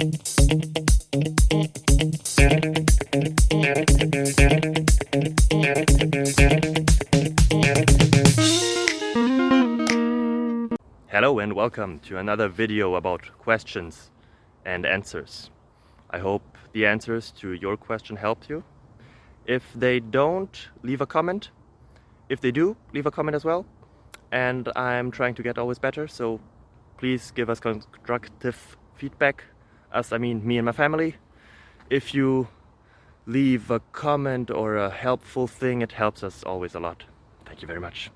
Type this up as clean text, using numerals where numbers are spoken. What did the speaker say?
Hello and welcome to another video about questions and answers. I hope the answers to your question helped you. If they don't, leave a comment. If they do, leave a comment as well. And I'm trying to get always better, so please give us constructive feedback. Us, I mean me and my family. If you leave a comment or a helpful thing, it helps us always a lot. Thank you very much.